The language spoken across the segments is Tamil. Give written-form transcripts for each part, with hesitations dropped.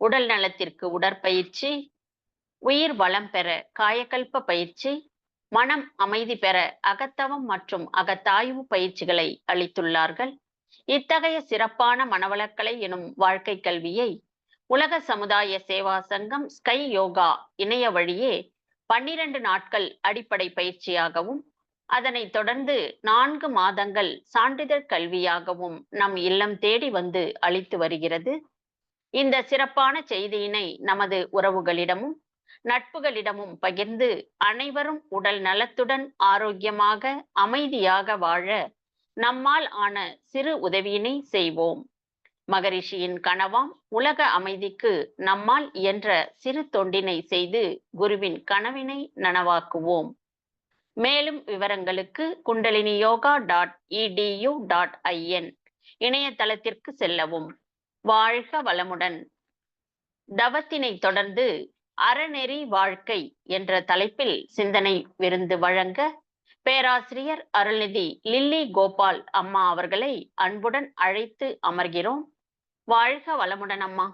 உடல் நலத்திற்கு உடற்பயிற்சி, உயிர் வளம் பெற காயகல்ப பயிற்சி, மனம் அமைதி பெற அகத்தவம் மற்றும் அகத்தாய்வு பயிற்சிகளை அளித்துள்ளார்கள். இத்தகைய சிறப்பான மனவளக்கலை எனும் வாழ்க்கை கல்வியை உலக சமுதாய சேவா சங்கம் ஸ்கை யோகா இணைய வழியே 12 நாட்கள் அடிப்படை பயிற்சியாகவும், அதனைத் தொடர்ந்து 4 மாதங்கள் சான்றிதழ் கல்வியாகவும் நம் இல்லம் தேடி வந்து அளித்து வருகிறது. இந்த சிறப்பான செய்தியினை நமது உறவுகளிடமும் நட்புகளிடமும் பகிர்ந்து அனைவரும் உடல் நலத்துடன் ஆரோக்கியமாக அமைதியாக வாழ நம்மால் ஆன சிறு உதவியினை செய்வோம். மகரிஷியின் கனவாம் உலக அமைதிக்கு நம்மால் இயன்ற சிறு தொண்டினை செய்து குருவின் கனவினை நனவாக்குவோம். மேலும் விவரங்களுக்கு kundaliniyoga.edu.in இணையதளத்திற்கு செல்லவும். வாழ்க வளமுடன். தவத்தினை தொடர்ந்து அறநெறி வாழ்க்கை என்ற தலைப்பில் சிந்தனை விருந்து வழங்க பேராசிரியர் அருள்நிதி லில்லி கோபால் அம்மா அவர்களை அன்புடன் அழைத்து அமர்கிறோம். வாழ்க வளமுடன் அம்மா.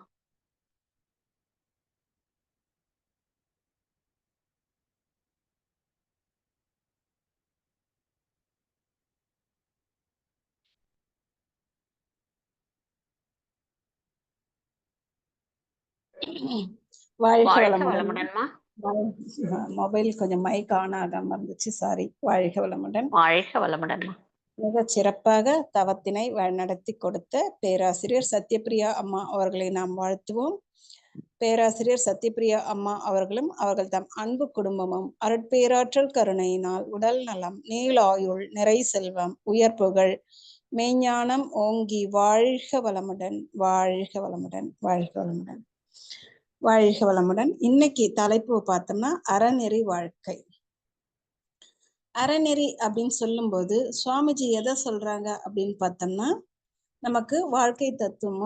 வாழ்க வாழ்க வளமுடன். வளமுடன்மா. மொபைல் கொஞ்சம் மைக் ஆன் ஆகாம இருந்துச்சு, சாரி. வாழ்க வளமுடன். வாழ்க வளமுடன்மா. மிக சிறப்பாக தவத்தினை வழிநடத்தி கொடுத்த பேராசிரியர் சத்யபிரியா அம்மா அவர்களை நாம் வாழ்த்துவோம். பேராசிரியர் சத்யபிரியா அம்மா அவர்களும் அவர்கள் தம் அன்பு குடும்பமும் அருட்பேராற்றல் கருணையினால் உடல் நலம், நீளாயுள், நிறை செல்வம், உயர் புகழ், மெய்ஞானம் ஓங்கி வாழ்க வளமுடன், வாழ்க வளமுடன், வாழ்க வளமுடன், வாழ்க வளமுடன். இன்னைக்கு தலைப்பு பார்த்தோம்னா அறநெறி வாழ்க்கை. அறநெறி அப்படின்னு சொல்லும்போது சுவாமிஜி எதை சொல்றாங்க அப்படின்னு பார்த்தோம்னா, நமக்கு வாழ்க்கை தத்துவம்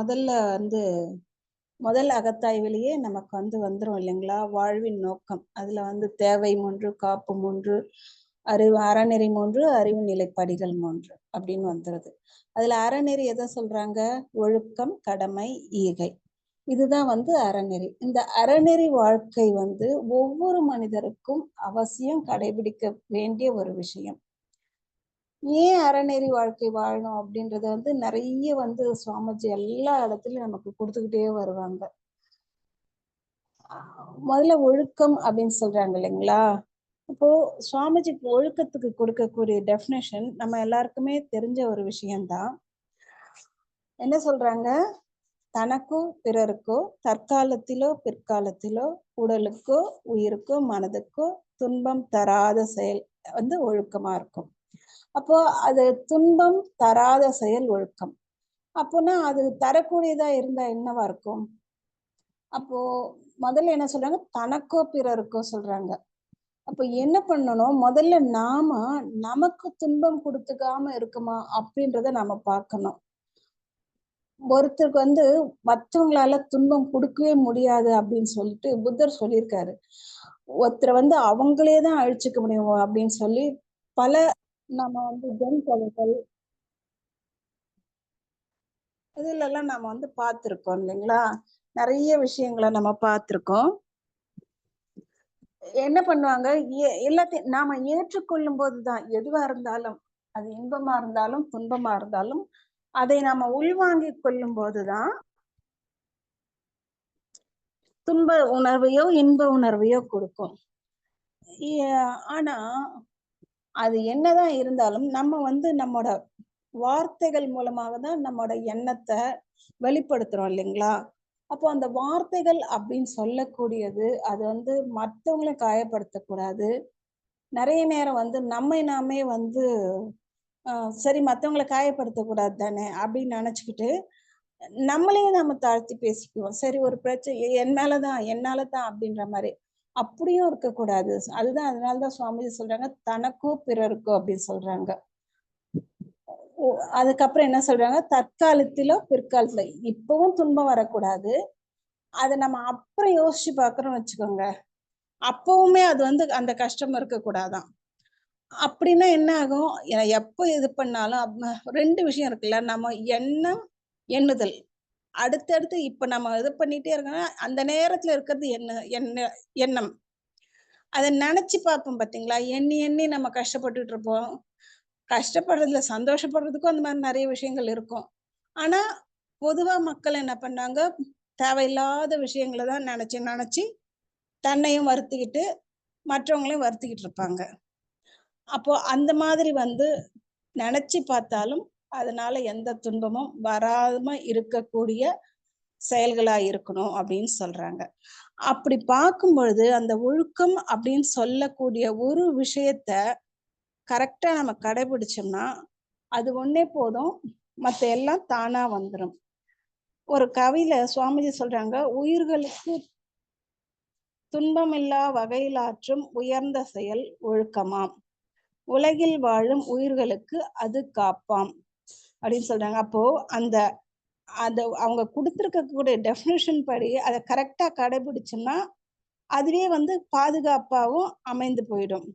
முதல் அகத்தாய்விலேயே நமக்கு வந்துரும் இல்லைங்களா? வாழ்வின் நோக்கம். அதுல தேவை 3, காப்பு 3, அறநெறி 3, அறிவு நிலைப்படிகள் 3 அப்படின்னு வந்துருது. அதுல அறநெறி எதை சொல்றாங்க? ஒழுக்கம், கடமை, ஈகை. இதுதான் அறநெறி. இந்த அறநெறி வாழ்க்கை ஒவ்வொரு மனிதருக்கும் அவசியம் கடைபிடிக்க வேண்டிய ஒரு விஷயம். ஏன் அறநெறி வாழ்க்கை வாழணும் அப்படின்றத நிறைய சுவாமிஜி எல்லா இடத்துலயும் நமக்கு கொடுத்துக்கிட்டே வருவாங்க. முதல்ல ஒழுக்கம் அப்படின்னு சொல்றாங்க இல்லைங்களா? அப்போ சுவாமிஜிக்கு ஒழுக்கத்துக்கு கொடுக்கக்கூடிய டெஃபினேஷன் நம்ம எல்லாருக்குமே தெரிஞ்ச ஒரு விஷயம்தான். என்ன சொல்றாங்க? தனக்கோ பிறருக்கோ தற்காலத்திலோ பிற்காலத்திலோ உடலுக்கோ உயிருக்கோ மனதுக்கோ துன்பம் தராத செயல் ஒழுக்கமா இருக்கும். அப்போ அது துன்பம் தராத செயல் ஒழுக்கம். அப்போனா அது தரக்கூடியதா இருந்தா என்னவா இருக்கும்? அப்போ முதல்ல என்ன சொல்றாங்க? தனக்கோ பிறருக்கோ சொல்றாங்க. அப்ப என்ன பண்ணணும்? முதல்ல நமக்கு துன்பம் கொடுத்துக்காம இருக்குமா அப்படின்றத நாம பார்க்கணும். ஒருத்தருக்கு மற்றவங்களால துன்பம் கொடுக்கவே முடியாது அப்படின்னு சொல்லிட்டு புத்தர் சொல்லியிருக்காரு. ஒருத்தரை அவங்களேதான் அழிச்சுக்க முடியும் அப்படின்னு சொல்லி பல நம்ம ஜென் கதைகள் இதுல எல்லாம் நாம பார்த்திருக்கோம் இல்லைங்களா? நிறைய விஷயங்களை நம்ம பார்த்திருக்கோம். என்ன பண்ணுவாங்க? எல்லாத்தையும் நாம ஏற்றுக்கொள்ளும் போதுதான், எதுவா இருந்தாலும், அது இன்பமா இருந்தாலும் துன்பமா இருந்தாலும், அதை நாம உள்வாங்கிக் கொள்ளும் போதுதான் துன்ப உணர்வையோ இன்ப உணர்வையோ கொடுக்கும். ஆனா அது என்னதான் இருந்தாலும் நம்ம நம்மோட வார்த்தைகள் மூலமாக தான் நம்மோட எண்ணத்தை வெளிப்படுத்துறோம் இல்லைங்களா? அப்போ அந்த வார்த்தைகள் அப்படின்னு சொல்லக்கூடியது அது மற்றவங்களை காயப்படுத்தக்கூடாது. நிறைய நேரம் நம்மை நாமே சரி மற்றவங்களை காயப்படுத்தக்கூடாது தானே அப்படின்னு நினைச்சுக்கிட்டு நம்மளையும் நம்ம தாழ்த்தி பேசிக்குவோம். சரி, ஒரு பிரச்சனை என்னாலதான் அப்படின்ற மாதிரி. அப்படியும் இருக்கக்கூடாது. அதனாலதான் சுவாமிஜி சொல்றாங்க தனக்கோ பிறருக்கோ அப்படின்னு சொல்றாங்க. அதுக்கப்புறம் என்ன சொல்றாங்க? தற்காலத்திலோ பிற்காலத்துல இப்பவும் துன்பம் வரக்கூடாது. அதை நம்ம அப்புறம் யோசிச்சு பாக்குறோம்னு வச்சுக்கோங்க, அப்பவுமே அது அந்த கஷ்டம் இருக்கக்கூடாதான். அப்படின்னா என்ன ஆகும்? எப்ப இது பண்ணாலும் 2 விஷயம் இருக்குல்ல. நம்ம எண்ணுதல், அடுத்தடுத்து இப்ப நம்ம இது பண்ணிட்டே இருக்கோம்னா, அந்த நேரத்துல இருக்கிறது எண்ணம். அத நெனச்சு பார்ப்போம் பார்த்தீங்களா? எண்ணி எண்ணி நம்ம கஷ்டப்பட்டுட்டு இருப்போம். கஷ்டப்படுறதுல சந்தோஷப்படுறதுக்கும் அந்த மாரி நெறைய விஷயங்கள் இருக்கும். ஆனா, பொதுவா மக்கள் என்ன பண்ணாங்க, தேவையில்லாத விஷயங்கள தான் நெனச்சு நெனச்சு தன்னையும் வருத்திக்கிட்டு, மற்றவங்களையும் வருத்திக்கிட்டு இருப்பாங்க. அப்போ அந்த மாதிரி வந்து நெனச்சு பார்த்தாலும், அதனால எந்த துன்பமும் வராம இருக்கக்கூடிய செயல்களா இருக்கணும் அப்படின்னு சொல்றாங்க. அப்படி பார்க்கும் பொழுது, அந்த ஒழுக்கம் அப்படின்னு சொல்லக்கூடிய ஒரு விஷயத்த கரெக்ட்டா நம்ம கடைபிடிச்சோம்னா, அது ஒண்ணே போதும். மத்த எல்லாம் தானா வந்துரும். ஒரு கவியில சுவாமிஜி சொல்றாங்க, "உயிர்களுக்கு துன்பமில்லா வகையிலாற்றும் உயர்ந்த செயல் ஒழுக்கமாம். உலகில் வாழும் உயிர்களுக்கு அது காப்பாம்." அப்படின்னு சொல்றாங்க. அப்போ அந்த அத அவங்க குடுத்திருக்கக்கூடிய டெஃபினிஷன் படி அத கரெக்ட்டா கடைபிடிச்சோம்னா, அதுவே வந்து பாதுகாப்பாவும் அமைந்து போயிடும்.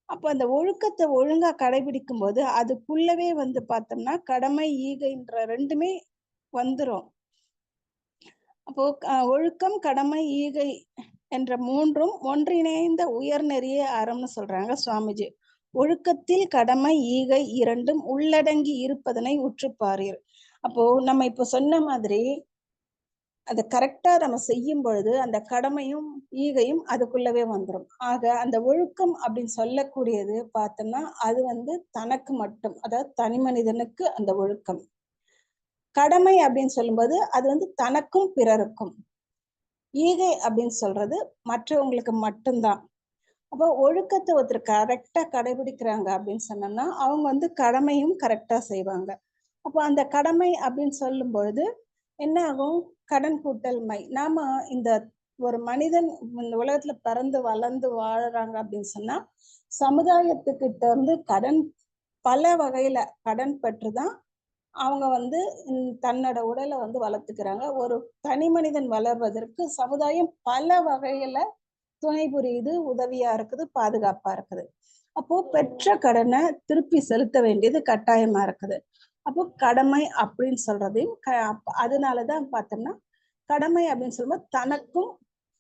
அப்ப அந்த ஒழுக்கத்த ஒழுங்கா கடைபிடிக்கும்போது, அதுக்குள்ளவே வந்து பார்த்தோம்னா, கடமை, ஈகைன்ற 2மே வந்துரும். அப்போ ஒழுக்கம், கடமை, ஈகை என்ற 3ம் ஒன்றிணைந்த உயர்நெறியே அறம்னு சொல்றாங்க சுவாமிஜி. ஒழுக்கத்தில் கடமை, ஈகை 2ம் உள்ளடங்கி இருப்பதனை உற்றுப் பாரீர். அப்போ நம்ம இப்ப சொன்ன மாதிரி, அத கரெக்ட்டா நம்ம செய்யும் பொழுது, அந்த கடமையும், ஈகையும் அதுக்குள்ளவே வந்துரும். ஆக அந்த ஒழுக்கம் அப்படின்னு சொல்லக்கூடியது பார்த்தோம்னா, அது வந்து தனக்கு மட்டும். அதாவது தனி மனிதனுக்கு அந்த ஒழுக்கம். கடமை அப்படின்னு சொல்லும்போது, அது வந்து தனக்கும், பிறருக்கும். ஈகை அப்படின்னு சொல்றது மற்றவங்களுக்கு மட்டும் தான். அப்போ ஒழுக்கத்த ஒருத்தர் கரெக்ட்டா கடைபிடிக்கிறாங்க அப்படின்னு சொன்னோம்னா, அவங்க வந்து கடமையும் கரெக்ட்டா செய்வாங்க. அப்போ அந்த கடமை அப்படின்னு சொல்லும் பொழுது, என்ன ஆகும்? கடன் கூட்டல் மை. நாம இந்த ஒரு மனிதன் இந்த உலகத்துல பிறந்து வளர்ந்து வாழுறாங்க அப்படின்னு சொன்னா, சமுதாயத்துக்கிட்ட இருந்து கடன் பல வகையில கடன் பெற்று தான் அவங்க வந்து தன்னோட உடல வந்து வளர்த்துக்கிறாங்க. ஒரு தனி மனிதன் வளர்வதற்கு சமுதாயம் பல வகையில துணை புரியுது, உதவியா இருக்குது, பாதுகாப்பா இருக்குது. அப்போ பெற்ற கடன திருப்பி செலுத்த வேண்டியது கட்டாயமா இருக்குது. அப்போ கடமை அப்படின்னு சொல்றதையும் அதனால தான் பார்த்தோம்னா, கடமை அப்படின்னு சொல்லும்போது தனக்கும்,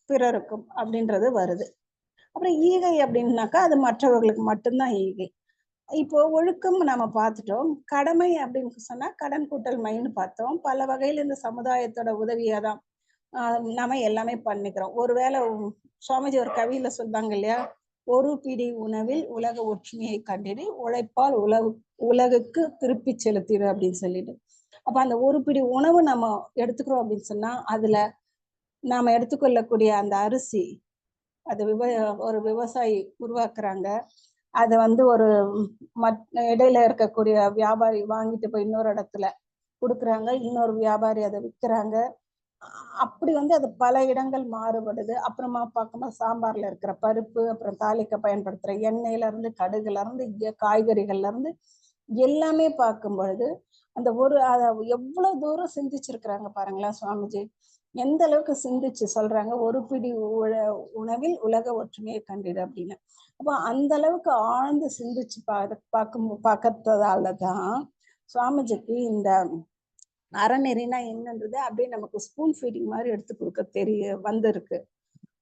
பிறருக்கும் அப்படின்றது வருது. அப்புறம் ஈகை அப்படின்னாக்கா, அது மற்றவர்களுக்கு மட்டும் தான் ஈகை. இப்போ ஒழுக்கம் நம்ம பார்த்துட்டோம். கடமை அப்படின்னு சொன்னா, கடன் கூட்டல் மைன்னு பார்த்தோம். பல வகையில இந்த சமுதாயத்தோட உதவியா தான் அ நாம எல்லாமே பண்ணிக்கிறோம். ஒருவேளை சுவாமிஜி ஒரு கவியில சொல்றாங்க இல்லையா? "ஒரு பிடி உணவில் உலக ஒற்றுமையை கண்டிடு, உழைப்பால் உலகுக்கு திருப்பிச் செலுத்திடு" அப்படின்னு சொல்லிட்டு. அப்ப அந்த ஒரு பிடி உணவு நம்ம எடுத்துக்கிறோம் அப்படின்னு சொன்னா, அதுல நாம எடுத்துக்கொள்ளக்கூடிய அந்த அரிசி, அது ஒரு விவசாயி உருவாக்குறாங்க. அத வந்து ஒரு மத் இடையில இருக்கக்கூடிய வியாபாரி வாங்கிட்டு போய் இன்னொரு இடத்துல குடுக்குறாங்க. இன்னொரு வியாபாரி அத விக்கிறாங்க. அப்படி வந்து அது பல இடங்கள் மாறுபடுது. அப்புறமா பார்க்கும்போது சாம்பார்ல இருக்கிற பருப்பு, அப்புறம் தாளிக்க பயன்படுத்துற எண்ணெயில இருந்து, கடுகுல இருந்து, காய்கறிகள்ல இருந்து எல்லாமே பார்க்கும் பொழுது, அந்த ஒரு எவ்வளவு தூரம் சிந்திச்சிருக்கிறாங்க பாருங்களேன் சுவாமிஜி. எந்த அளவுக்கு சிந்திச்சு சொல்றாங்க, "ஒரு பிடி உணவில் உலக ஒற்றுமையை கண்டிடு" அப்படின்னு. அப்ப அந்த அளவுக்கு ஆழ்ந்து சிந்திச்சு பார்க்கறதால தான் சுவாமிஜிக்கு இந்த அறநெறினா என்னன்றது அப்படியே நமக்கு ஸ்பூன் ஃபீடிங் மாரி எடுத்து குடுக்க வந்திருக்கு.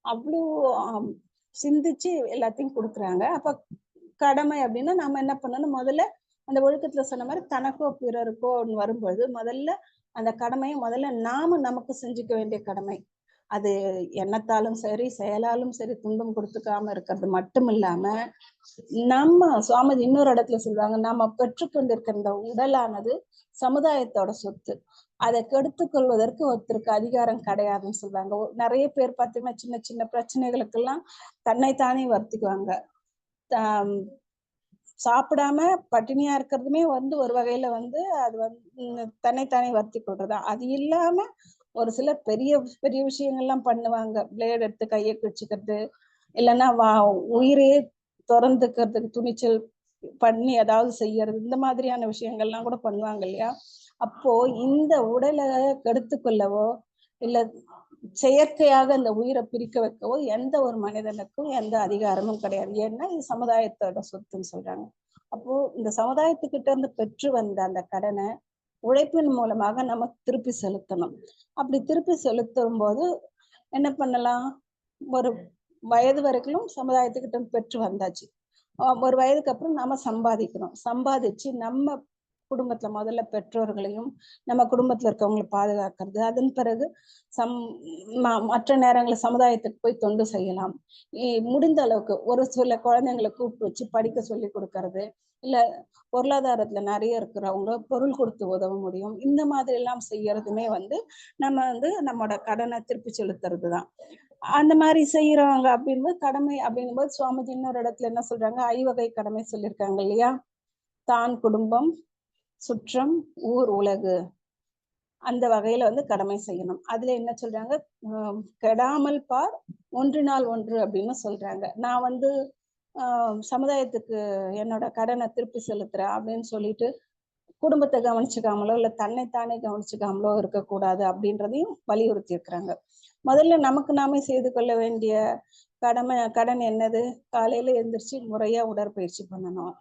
அவ்ளோ அம் சிந்திச்சு எல்லாத்தையும் குடுக்குறாங்க. அப்ப கடமை அப்டின்னா, நாம என்ன பண்ணணும், முதல்ல அந்த ஒழுக்கத்துல சொன்ன மாரி தனக்கோ, பிறருக்கோன்னு வரும்பொழுது, முதல்ல அந்த கடமைய முதல்ல நாம நமக்கு செஞ்சுக்க வேண்டிய கடமை. அது எண்ணத்தாலும் சரி, செயலாலும் சரி துன்பம் குடுத்துக்காம இருக்கிறது மட்டும் இல்லாம, நம்ம சுவாமிஜி இன்னொரு இடத்துல சொல்லுவாங்க, "நம்ம பெற்றுக்கொண்டிருக்கிற இந்த உடலானது சமுதாயத்தோட சொத்து. அத கெடுத்துக் கொள்வதற்கு ஒருத்தருக்கு அதிகாரம் கிடையாதுன்னு" சொல்றாங்க. நெறைய பேர் பார்த்தீங்கன்னா, சின்ன சின்ன பிரச்சனைகளுக்கெல்லாம் தன்னைத்தானே வருத்திக்குவாங்க. தாம் சாப்பிடாம பட்டினியா இருக்கிறதுமே வந்து ஒரு வகையில வந்து அது தன்னைத்தானே வருத்திக் கொள்றது தான். அது இல்லாம ஒரு சிலர் பெரிய பெரிய விஷயங்கள்லாம் பண்ணுவாங்க. பிளேட் எடுத்து கைய கிழிச்சுக்கிறது, இல்லன்னா உயிரையே தொறந்துக்கிறதுக்கு துணிச்சல் பண்ணி ஏதாவது செய்யறது, இந்த மாதிரியான விஷயங்கள்லாம் கூட பண்ணுவாங்க இல்லையா? அப்போ இந்த உடல கெடுத்துக் கொள்ளவோ, இல்ல செயற்கையாக இந்த உயிர பிரிக்க வைக்கவோ எந்த ஒரு மனிதனுக்கும் எந்த அதிகாரமும் கிடையாது. ஏன்னா, இது சமுதாயத்தோட சொத்துன்னு சொல்றாங்க. அப்போ இந்த சமுதாயத்துக்கிட்ட இருந்து பெற்று வந்த அந்த கடன உழைப்பின் மூலமாக நம்ம திருப்பி செலுத்தணும். அப்படி திருப்பி செலுத்தும் போது என்ன பண்ணலாம்? ஒரு வயது வரைக்கும் சமுதாயத்துக்கிட்ட பெற்று வந்தாச்சு. ஒரு வயதுக்கு அப்புறம் நாம சம்பாதிக்கணும். சம்பாதிச்சு நம்ம குடும்பத்துல முதல்ல பெற்றோர்களையும், நம்ம குடும்பத்துல இருக்கவங்கள பாதுகாக்கிறது. அதன் பிறகு சம் மற்ற நேரங்கள்ல சமுதாயத்துக்கு போய் தொண்டு செய்யலாம். முடிந்த அளவுக்கு ஒரு சில குழந்தைங்கள கூப்பிட்டு வச்சு படிக்க சொல்லிக் குடுக்கறது. இல்ல பொருளாதாரத்துல நெறைய இருக்கிறவங்க பொருள் குடுத்து உதவ முடியும். இந்த மாதிரி எல்லாம் செய்யறதுமே நம்ம நம்மோட கடன திருப்பி செலுத்துறது தான். அந்த மாரி செய்யறவங்க அப்படிங்கும்போது கடமை அப்படிங்கும்போது சுவாமிஜி இன்னொரு இடத்துல என்ன சொல்றாங்க? ஐவகை கடமை சொல்லியிருக்காங்க இல்லையா? தான், குடும்பம், சுற்றம், ஊர், உலகு. அந்த வகையில கடமை செய்யணும். அதுல என்ன சொல்றாங்க? கெடாமல் பார், ஒன்றினால் ஒன்று அப்படின்னு சொல்றாங்க. நான் சமுதாயத்துக்கு என்னோட கடனை திருப்பி செலுத்துறேன் அப்படின்னு சொல்லிட்டு குடும்பத்தை கவனிச்சுக்காமலோ இல்ல தன்னைத்தானே கவனிச்சுக்காமலோ இருக்கக்கூடாது அப்படின்றதையும் வலியுறுத்தி இருக்கிறாங்க. முதல்ல நமக்கு நாமே செய்து கொள்ள வேண்டிய கடன் என்னது? காலையில எந்திரிச்சு முறையா உடற்பயிற்சி பண்ணணும்,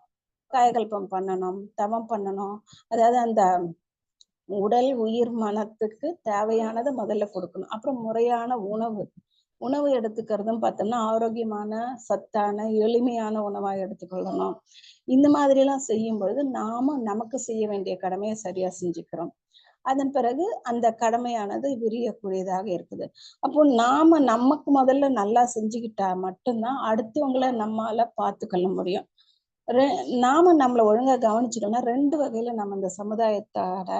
காயகல்பம் பண்ணணும், தவம் பண்ணணும். அதாவது அந்த உடல், உயிர், மனத்துக்கு தேவையானதை முதல்ல கொடுக்கணும். அப்புறம் முறையான உணவு எடுத்துக்கிறதும் பார்த்தோம்னா ஆரோக்கியமான, சத்தான, எளிமையான உணவா எடுத்துக்கொள்ளணும். இந்த மாதிரி எல்லாம் செய்யும் பொழுது நாம நமக்கு செய்ய வேண்டிய கடமையை சரியா செஞ்சுக்கிறோம். அதன் பிறகு அந்த கடமையானது விரியக்கூடியதாக இருக்குது. அப்போ நாம நமக்கு முதல்ல நல்லா செஞ்சுக்கிட்டா மட்டும்தான் அடுத்தவங்கள நம்மால பார்த்துக்கொள்ள முடியும். நாம நம்மள ஒழுங்கா கவனிச்சிட்டோம்னா 2 வகையில நம்ம இந்த சமுதாயத்தோட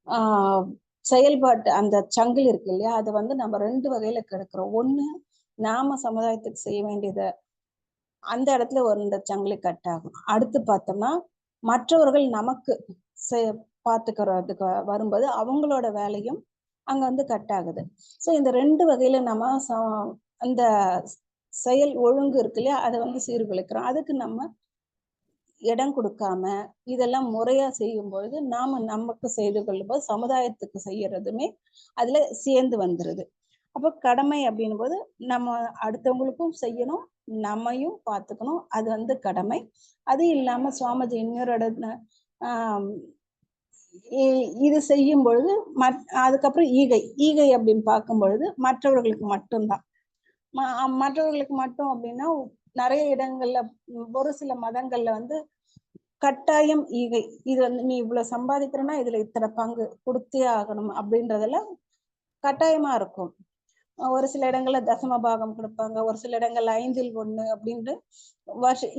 ஆஹ் செயல்பாட்டு அந்த சங்கிலி இருக்கு இல்லையா? அதை நம்ம 2 வகையில கெடுக்கிறோம். ஒண்ணு, நாம சமுதாயத்துக்கு செய்ய வேண்டியதை அந்த இடத்துல இந்த சங்கிலி கட் ஆகும். அடுத்து பார்த்தோம்னா மற்றவர்கள் நமக்கு பார்த்துக்கிறதுக்கு வரும்போது அவங்களோட வேலையும் அங்க கட் ஆகுது. ஸோ இந்த 2 வகையில நம்ம அந்த செயல் ஒழுங்கு இருக்கு இல்லையா? அதை சீர்குலைக்கிறோம். அதுக்கு நம்ம இடம் கொடுக்காம இதெல்லாம் முறையா செய்யும் பொழுது நாம நமக்கு செய்து கொள்ளும்போது சமுதாயத்துக்கு செய்யறதுமே அதுல சேர்ந்து வந்துருது. அப்போ கடமை அப்படின்னும் போது நம்ம அடுத்தவங்களுக்கும் செய்யணும், நம்மையும் பார்த்துக்கணும். அது கடமை. அது இல்லாம சுவாமிஜி இன்னொரு இடத்துல ஆஹ் இது செய்யும் பொழுது அதுக்கப்புறம் ஈகை அப்படின்னு பார்க்கும் பொழுது மற்றவர்களுக்கு மட்டும்தான். மற்றவர்களுக்கு மட்டும் அப்படின்னா நிறைய இடங்கள்ல ஒரு சில மதங்கள்ல கட்டாயம் ஈகை. இது நீ இவ்வளவு சம்பாதிக்கிறன்னா இதுல இத்தனை பங்கு கொடுத்தே ஆகணும் அப்படின்றதெல்லாம் கட்டாயமா இருக்கும். ஒரு சில இடங்கள்ல தசம பாகம் கொடுப்பாங்க, ஒரு சில இடங்கள்ல 5ல் 1 அப்படின்ட்டு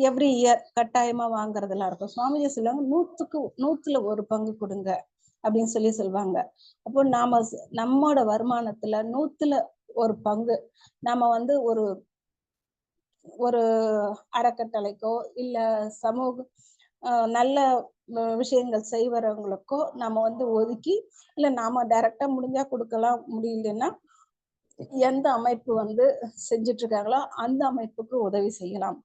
எவ்ரி இயர் கட்டாயமா வாங்குறதெல்லாம் இருக்கும். சுவாமிஜி சொல்லுவாங்க 100ல 1 பங்கு கொடுங்க அப்படின்னு சொல்லுவாங்க. அப்போ நாம நம்மோட வருமானத்துல 100ல 1 பங்கு நாம ஒரு ஒரு அறக்கட்டளைக்கோ இல்ல சமூக நல்ல விஷயங்கள் செய்வரவங்களுக்கோ நம்ம ஒதுக்கி, இல்ல நாம டைரக்டா முடிஞ்சா கொடுக்கலாம், முடியலன்னா எந்த அமைப்பு செஞ்சுட்டு இருக்காங்களோ அந்த அமைப்புக்கு உதவி செய்யலாம்.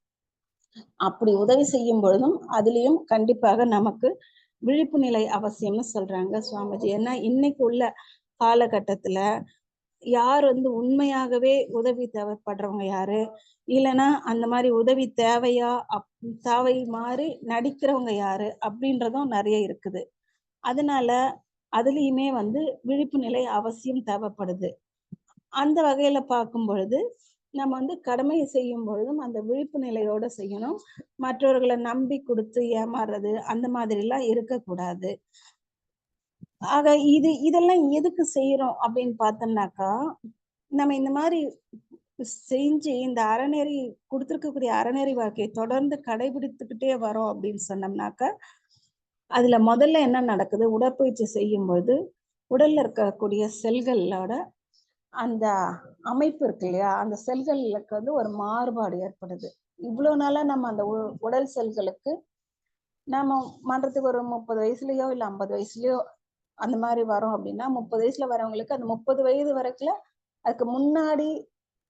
அப்படி உதவி செய்யும் பொழுதும் அதுலயும் கண்டிப்பாக நமக்கு விழிப்பு நிலை அவசியம்னு சொல்றாங்க சுவாமிஜி. ஏன்னா இன்னைக்கு உள்ள காலகட்டத்துல யார் உண்மையாகவே உதவி தேவைப்படுறவங்க யாரு, இல்லைன்னா அந்த மாதிரி உதவி தேவை மாதிரி நடிக்கிறவங்க யாரு அப்படின்றதும் நிறைய இருக்குது. அதனால அதுலயுமே விழிப்பு நிலை அவசியம் தேவைப்படுது. அந்த வகையில பார்க்கும் பொழுது நம்ம கடமை செய்யும் பொழுதும் அந்த விழிப்பு நிலையோட செய்யணும். மற்றவர்களை நம்பி கொடுத்து ஏமாறுறது அந்த மாதிரி எல்லாம் இருக்கக்கூடாது. ஆக இதெல்லாம் எதுக்கு செய்யறோம் அப்படின்னு பார்த்தோம்னாக்கா, நம்ம இந்த மாதிரி செஞ்சு இந்த அறநெறி கொடுத்திருக்கக்கூடிய அறநெறி வாழ்க்கையை தொடர்ந்து கடைபிடித்துக்கிட்டே வரோம் அப்படின்னு சொன்னோம்னாக்கா, அதுல முதல்ல என்ன நடக்குது? உடற்பயிற்சி செய்யும் பொழுது உடல்ல இருக்கக்கூடிய செல்களோட அந்த அமைப்பு இருக்கு இல்லையா? அந்த செல்களுக்கு ஒரு மாறுபாடு ஏற்படுது. இவ்வளவு நாளா நம்ம அந்த உடல் செல்களுக்கு நாம மன்றத்துக்கு ஒரு 30 வயசுலயோ இல்ல 50 வயசுலயோ அந்த மாதிரி வரோம் அப்படின்னா 30 வயசுல வரவங்களுக்கு அந்த 30 வயது வரைக்கும் அதுக்கு முன்னாடி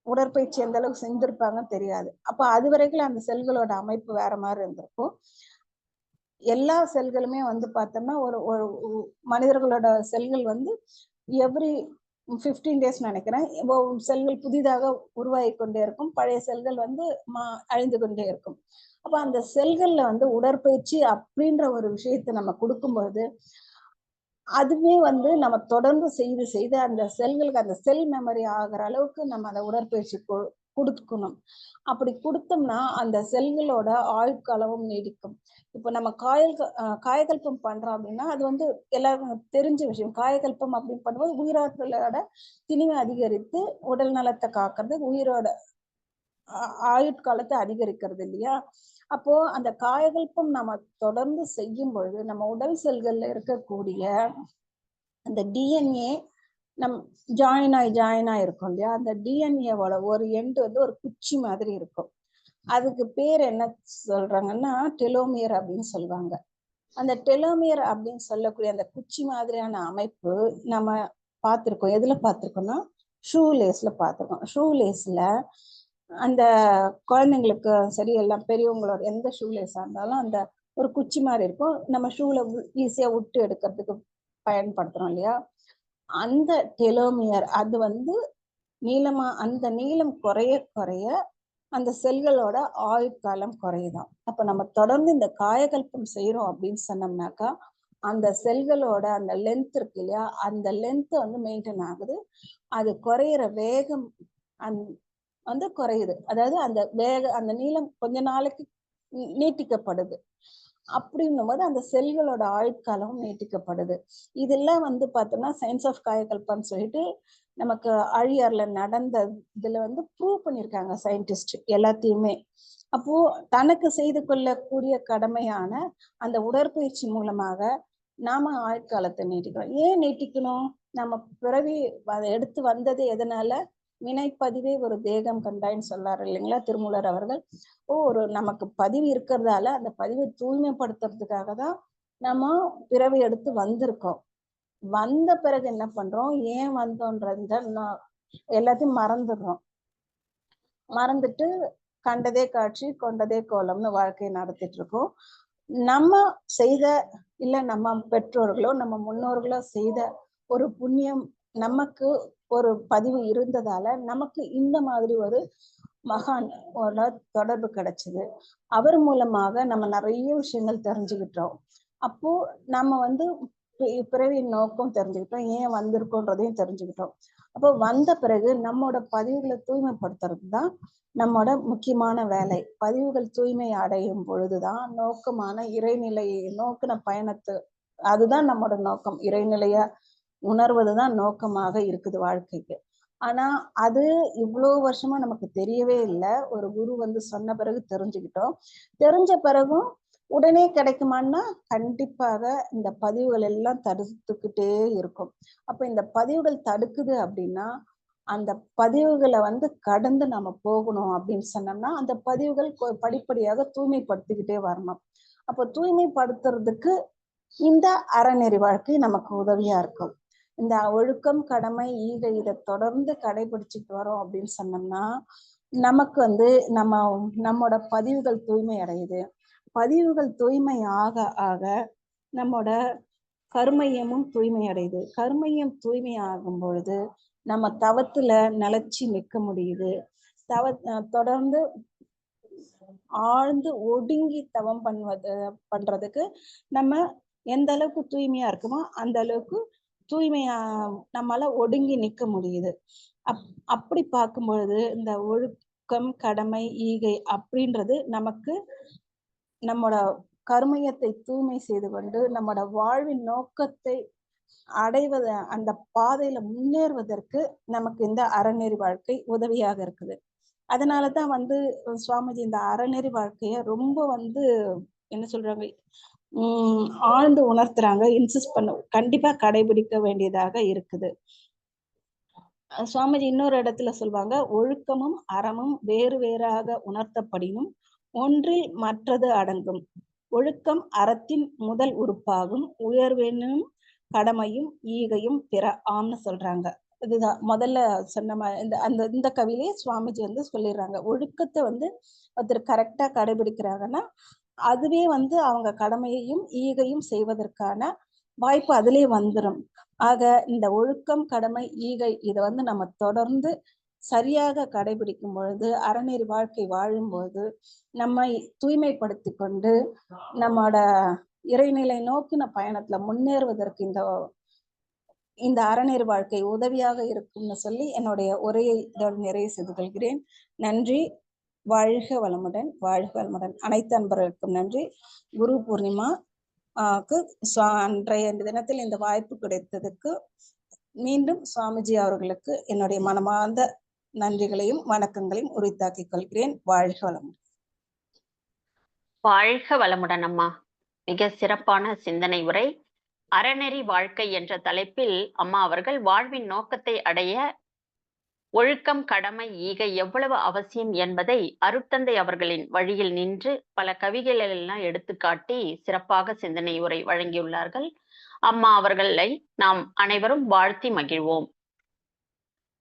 உடற்பயிற்சி எந்த அளவுக்கு செஞ்சிருப்பாங்கன்னு தெரியாது. அப்ப அது வரைக்கும் அந்த செல்களோட அமைப்பு வேற மாதிரி இருந்திருக்கும். எல்லா செல்களுமே பார்த்தோம்னா ஒரு மனிதர்களோட செல்கள் எவ்ரி 15 டேஸ் நினைக்கிறேன் செல்கள் புதிதாக உருவாகி கொண்டே இருக்கும். பழைய செல்கள் அழிந்து கொண்டே இருக்கும். அப்ப அந்த செல்கள்ல உடற்பயிற்சி அப்படின்ற ஒரு விஷயத்தை நம்ம கொடுக்கும்போது அதுவே வந்து நம்ம தொடர்ந்து செய்து செய்து அந்த செல்களுக்கு அந்த செல் மெமரி ஆகிற அளவுக்கு நம்ம அந்த உடற்பயிற்சி கொடுக்கணும். அப்படி கொடுத்தோம்னா அந்த செல்களோட ஆயுட்காலமும் நீடிக்கும். இப்போ நம்ம காயகல்பம் பண்றோம் அப்படின்னா அது வந்து எல்லாருக்கும் தெரிஞ்ச விஷயம். காயகல்பம் அப்படின்னு பண்ணும்போது உயிராற்றலோட திணிவை அதிகரித்து உடல் நலத்தை காக்கிறது, உயிரோட ஆயுட்காலத்தை அதிகரிக்கிறது இல்லையா? அப்போ அந்த காயகல்பம் நம்ம தொடர்ந்து செய்யும் பொழுது நம்ம உடல் செல்கள்ல இருக்கக்கூடிய அந்த டிஎன்ஏ நம் ஜாயின் இருக்கும் இல்லையா? அந்த டிஎன்ஏவோட ஒரு எண்டு வந்து ஒரு குச்சி மாதிரி இருக்கும். அதுக்கு பேர் என்ன சொல்றாங்கன்னா டெலோமியர் அப்படின்னு சொல்லுவாங்க. அந்த டெலோமியர் அப்படின்னு சொல்லக்கூடிய அந்த குச்சி மாதிரியான அமைப்பு நம்ம பார்த்திருக்கோம். எதுல பார்த்திருக்கோம்னா ஷூ லேஸ்ல பார்த்திருக்கோம். ஷூ லேஸ்ல அந்த குழந்தைங்களுக்கு சரி, எல்லாம் பெரியவங்களோட எந்த ஷூ லேஸா இருந்தாலும் அந்த ஒரு குச்சி மாதிரி இருக்கும். நம்ம ஷூல ஈஸியா விட்டு எடுக்கிறதுக்கு பயன்படுத்துறோம் இல்லையா? அந்த டெலோமியர் அது வந்து அந்த நீளம் குறைய குறைய அந்த செல்களோட ஆயுட்காலம் குறையுதாம். அப்ப நம்ம தொடர்ந்து இந்த காயகல்பம் செய்யறோம் அப்படின்னு சொன்னோம்னாக்கா அந்த செல்களோட அந்த லென்த் இருக்கு இல்லையா? அந்த லென்த் வந்து மெயின்டைன் ஆகுது. அது குறையிற வேகம் வந்து குறையுது. அதாவது அந்த நீளம் கொஞ்ச நாளைக்கு நீட்டிக்கப்படுது. அப்படின்னும் போது அந்த செல்களோட ஆயுட்காலமும் நீட்டிக்கப்படுது. இதெல்லாம் வந்து பார்த்தோம்னா சயின்ஸ் ஆஃப் காயகல்பம்னு சொல்லிட்டு நமக்கு அழியாறுல நடந்த இதுல வந்து ப்ரூவ் பண்ணியிருக்காங்க சயின்டிஸ்ட் எல்லாத்தையுமே. அப்போ தனக்கு செய்து கொள்ளக்கூடிய கடமையான அந்த உடற்பயிற்சி மூலமாக நாம ஆயுட்காலத்தை நீட்டிக்கிறோம். ஏன் நீட்டிக்கணும்? நம்ம பிறவி அதை எடுத்து வந்தது எதனால? வினைப்பதிவே ஒரு தேகம் கண்டாய்ன்னு சொல்லாரு இல்லைங்களா திருமூலர் அவர்கள். ஒரு நமக்கு பதிவு இருக்கிறதால அந்த பதிவை தூய்மைப்படுத்துறதுக்காக தான் நம்ம பிறவி எடுத்து வந்திருக்கோம். வந்த பிறகு என்ன பண்றோம்? ஏன் வந்தோன்றத எல்லாத்தையும் மறந்துடுறோம். மறந்துட்டு கண்டதே காட்சி கொண்டதே கோலம்னு வாழ்க்கையை நடத்திட்டு இருக்கோம். நம்ம செய்த இல்ல நம்ம பெற்றோர்களோ நம்ம முன்னோர்களோ செய்த ஒரு புண்ணியம் நமக்கு ஒரு பதிவு இருந்ததால நமக்கு இந்த மாதிரி ஒரு மகான் தொடர்பு கிடைச்சது. அவர் மூலமாக நம்ம நிறைய விஷயங்கள் தெரிஞ்சுக்கிட்டோம். அப்போ நம்ம வந்து பிறவியின் நோக்கம் தெரிஞ்சுக்கிட்டோம், ஏன் வந்திருக்கோன்றதையும் தெரிஞ்சுக்கிட்டோம். அப்போ வந்த பிறகு நம்மோட பதிவுகளை தூய்மைப்படுத்துறது தான் நம்மோட முக்கியமான வேலை. பதிவுகள் தூய்மை அடையும் பொழுதுதான் நோக்கமான இறைநிலையை நோக்கின பயணத்து அதுதான் நம்மோட நோக்கம். இறைநிலைய உணர்வதுதான் நோக்கமாக இருக்குது வாழ்க்கைக்கு. ஆனா அது இவ்வளவு வருஷமா நமக்கு தெரியவே இல்லை. ஒரு குரு வந்து சொன்ன பிறகு தெரிஞ்சுக்கிட்டோம். தெரிஞ்ச பிறகும் உடனே கிடைக்குமான்னா கண்டிப்பாக இந்த பதிவுகள் எல்லாம் தடுத்துக்கிட்டே இருக்கும். அப்ப இந்த பதிவுகள் தடுக்குது அப்படின்னா அந்த பதிவுகளை வந்து கடந்து நம்ம போகணும் அப்படின்னு சொன்னோம்னா அந்த பதிவுகள் படிப்படியாக தூய்மைப்படுத்திக்கிட்டே வரணும். அப்போ தூய்மைப்படுத்துறதுக்கு இந்த அறநெறி வாழ்க்கை நமக்கு உதவியா இருக்கும். இந்த ஒழுக்கம், கடமை, ஈகை இதை தொடர்ந்து கடைபிடிச்சிட்டு வரோம் அப்படின்னு சொன்னோம்னா நமக்கு வந்து நம்மோட பதிவுகள் தூய்மை அடையுது. பதிவுகள் தூய்மை ஆக ஆக நம்மோட கருமையமும் தூய்மை அடையுது. கருமையம் தூய்மை ஆகும் பொழுது நம்ம தவத்துல நிலைச்சி நிற்க முடியுது. தொடர்ந்து ஆழ்ந்து ஒடுங்கி தவம் பண்றதுக்கு நம்ம எந்த அளவுக்கு தூய்மையா இருக்குமோ அந்த அளவுக்கு தூய்மையா நம்மளால ஒடுங்கி நிற்க முடியுது. அப்படி பார்க்கும் பொழுது இந்த ஒழுக்கம், கடமை, ஈகை அப்படின்றது நமக்கு நம்மோட கருமையத்தை தூய்மை செய்து கொண்டு நம்மோட வாழ்வின் நோக்கத்தை அடைவத அந்த பாதையில முன்னேறுவதற்கு நமக்கு இந்த அறநெறி வாழ்க்கை உதவியாக இருக்குது. அதனாலதான் வந்து சுவாமிஜி இந்த அறநெறி வாழ்க்கைய ரொம்ப வந்து என்ன சொல்றாங்க, ஆழ்ந்து உணர்த்துறாங்க, இன்சிஸ்ட் கண்டிப்பா கடைபிடிக்க வேண்டியதாக இருக்குது. சுவாமிஜி இன்னொரு இடத்துல சொல்லுவாங்க, ஒழுக்கமும் அறமும் வேறு வேறாக உணர்த்தப்படினும் ஒன்றில் மற்றது அடங்கும். ஒழுக்கம் அறத்தின் முதல் உறுப்பாகும். உயர்வெனும் கடமையும் ஈகையும் பிற ஆம்னு சொல்றாங்க. இதுதான் முதல்ல சொன்ன இந்த கவியிலே சுவாமிஜி வந்து சொல்லிடுறாங்க. ஒழுக்கத்தை வந்து ஒருத்தர் கரெக்டா கடைபிடிக்கிறாங்கன்னா அதுவே வந்து அவங்க கடமையையும் ஈகையும் செய்வதற்கான வாய்ப்பு அதிலே வந்துடும். ஆக இந்த ஒழுக்கம், கடமை, ஈகை இதை வந்து நம்ம தொடர்ந்து சரியாக கடைபிடிக்கும் பொழுது, அறநெறி வாழ்க்கை வாழும் பொழுது நம்மை தூய்மைப்படுத்தி கொண்டு நம்மோட இறைநிலை நோக்கின பயணத்துல முன்னேறுவதற்கு இந்த இந்த அறநெறி வாழ்க்கை உதவியாக இருக்கும்னு சொல்லி என்னுடைய உரையை இதோடு நிறைவு செய்து கொள்கிறேன். நன்றி. வாழ்க வளமுடன், வாழ்க வளமுடன். அனைத்து அன்பர்களுக்கும் நன்றி. குரு பூர்ணிமா அன்றைய தினத்தில் இந்த வாய்ப்பு கிடைத்ததுக்கு மீண்டும் சுவாமிஜி அவர்களுக்கு என்னுடைய மனமார்ந்த நன்றிகளையும் வணக்கங்களையும் உரித்தாக்கிக் கொள்கிறேன். வாழ்க வளமுடன். வாழ்க வளமுடன் அம்மா. மிக சிறப்பான சிந்தனை உரை. அறநெறி வாழ்க்கை என்ற தலைப்பில் அம்மா அவர்கள் வாழ்வின் நோக்கத்தை அடைய ஒழுக்கம், கடமை, ஈகை எவ்வளவு அவசியம் என்பதை அருட்தந்தை அவர்களின் வழியில் நின்று பல கவிகளெல்லாம் எடுத்துக்காட்டி சிறப்பாக சிந்தனை உரை வழங்கியுள்ளார்கள். அம்மா அவர்களை நாம் அனைவரும் வாழ்த்தி மகிழ்வோம்.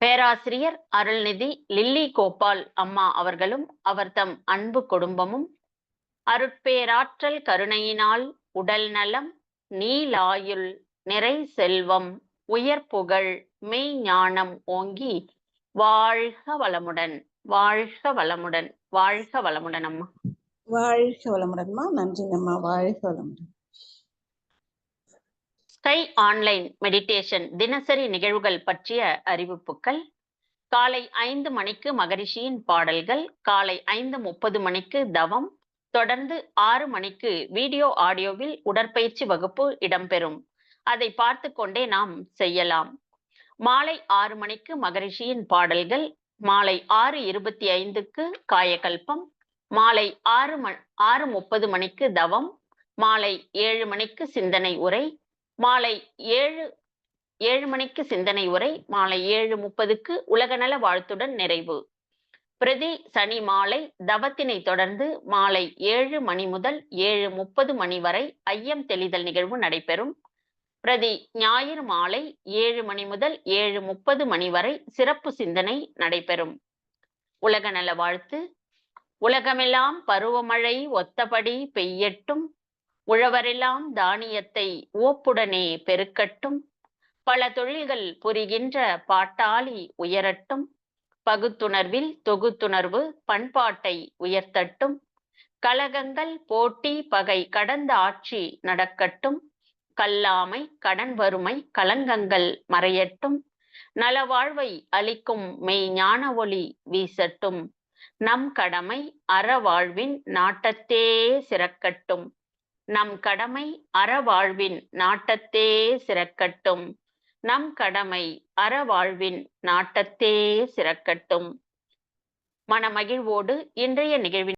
பேராசிரியர் அருள்நிதி லில்லி கோபால் அம்மா அவர்களும் அவர் தம் அன்பு குடும்பமும் அருட்பேராற்றல் கருணையினால் உடல் நலம், நீலாயுள், நிறை செல்வம், உயர் புகழ், மெய் ஞானம் ஓங்கி வாழ்க வளமுடன், வாழ்க வளமுடன், வாழ்க வளமுடன் அம்மா. வாழ்க வளமுடன்மா. நன்றிங்கம்மா. வாழ்க வளமுடன். ஸ்கை ஆன்லைன் மெடிடேஷன் தினசரி நிகழ்வுகள் பற்றிய அறிவிப்புகள். காலை 5 மணிக்கு மகரிஷியின் பாடல்கள், காலை 5:30 மணிக்கு தவம், தொடர்ந்து 6 மணிக்கு வீடியோ ஆடியோவில் உடற்பயிற்சி வகுப்பு இடம்பெறும். அதை பார்த்து கொண்டே நாம் செய்யலாம். மாலை 6 மணிக்கு மகரிஷியின் பாடல்கள், மாலை 6:25க்கு காயகல்பம், மாலை 6:30 மணிக்கு தவம், மாலை 7 மணிக்கு சிந்தனை உரை, மாலை 7 மணிக்கு சிந்தனை உரை, மாலை 7:30க்கு உலகநல வாழ்த்துடன் நிறைவு. பிரதி சனி மாலை தவத்தினை தொடர்ந்து மாலை 7 மணி முதல் 7:30 மணி வரை ஐயம் தெளிதல் நிகழ்வு நடைபெறும். பிரதி ஞாயிறு மாலை 7 மணி முதல் 7:30 மணி வரை சிறப்பு சிந்தனை நடைபெறும். உலக நல வாழ்த்து. உலகமெல்லாம் பருவமழை ஒத்தபடி பெய்யட்டும், உழவரெல்லாம் தானியத்தை உவப்புடனே பெருக்கட்டும், பல தொழில்கள் புரிகின்ற பாட்டாளி உயரட்டும், பகுத்துணர்வில் தொகுத்துணர்வு பண்பாட்டை உயர்த்தட்டும், கலகங்கள் போட்டி பகை கடந்த ஆட்சி நடக்கட்டும், கல்லாமை கடன் வறுமை களங்கங்கள் மறையட்டும், நலவாழ்வை அளிக்கும் மெய் ஞான ஒளி வீசட்டும், நம் கடமை அறவாழ்வின் நாட்டத்தே சிறக்கட்டும், நம் கடமை அறவாழ்வின் நாட்டத்தே சிறக்கட்டும், நம் கடமை அறவாழ்வின் நாட்டத்தே சிறக்கட்டும். மனமகிழ்வோடு இன்றைய நிகழ்வின்